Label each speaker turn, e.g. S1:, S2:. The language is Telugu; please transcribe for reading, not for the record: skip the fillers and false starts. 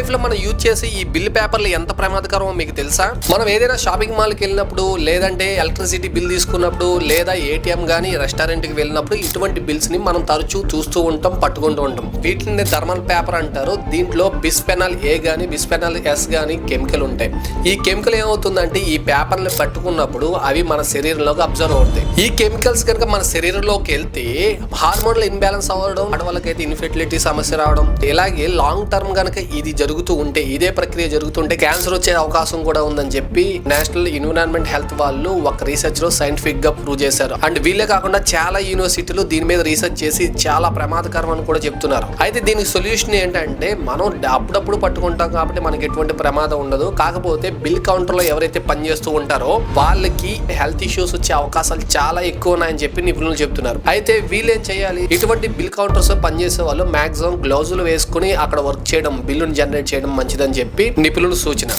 S1: లైఫ్ లో మనం యూజ్ చేసే ఈ బిల్ పేపర్లు ఎంత ప్రమాదకరమో మీకు తెలుసా? మనం ఏదైనా షాపింగ్ మాల్ కి వెళ్ళినప్పుడు, లేదంటే ఎలక్ట్రిసిటీ బిల్ తీసుకున్నప్పుడు, లేదా ఏటీఎం గానీ రెస్టారెంట్ కి వెళ్ళినప్పుడు ఇటువంటి బిల్స్ ని మనం తరచూ చూస్తూ ఉంటాం, పట్టుకుంటూ ఉంటాం. వీటిని థర్మల్ పేపర్ అంటారు. దీంట్లో బిస్ఫెనాల్ ఏ గానీ బిస్ఫెనాల్ ఎస్ గానీ కెమికల్ ఉంటాయి. ఈ కెమికల్ ఏమవుతుందంటే ఈ పేపర్లు పట్టుకున్నప్పుడు అవి మన శరీరంలోకి అబ్జర్వ్ అవుతాయి. ఈ కెమికల్స్ కనుక మన శరీరంలోకి వెళ్తే హార్మోన్ల ఇన్బ్యాలెన్స్ అవ్వడం, ఆడవాళ్ళకైతే ఇన్ఫెర్టిలిటీ సమస్య రావడం, ఇలాగే లాంగ్ టర్మ్ గనక ఇది జరుగుతూ ఉంటే, ఇదే ప్రక్రియ జరుగుతుంటే క్యాన్సర్ వచ్చే అవకాశం కూడా ఉందని చెప్పి నేషనల్ ఎన్విరాన్మెంట్ హెల్త్ వాళ్ళు ఒక రీసెర్చ్ లో సైంటిఫిక్ గా ప్రూవ్ చేశారు. అండ్ వీళ్ళే కాకుండా చాలా యూనివర్సిటీలు దీని మీద రీసెర్చ్ చేసి చాలా ప్రమాదకరం అని కూడా చెప్తున్నారు. అయితే దీనికి సొల్యూషన్ ఏంటంటే, మనం అప్పుడప్పుడు పట్టుకుంటాం కాబట్టి మనకి ఎటువంటి ప్రమాదం ఉండదు. కాకపోతే బిల్ కౌంటర్ లో ఎవరైతే పనిచేస్తూ ఉంటారో వాళ్ళకి హెల్త్ ఇష్యూస్ వచ్చే అవకాశాలు చాలా ఎక్కువ ఉన్నాయని చెప్పి నిపుణులు చెప్తున్నారు. అయితే వీళ్ళేం చేయాలి? ఇటువంటి బిల్ కౌంటర్స్ పనిచేసే వాళ్ళు మాక్సిమం గ్లౌజులు వేసుకుని అక్కడ వర్క్ చేయడం, బిల్లును జనరేట్ చేయడం మంచిదని చెప్పి నిపుణుల సూచన.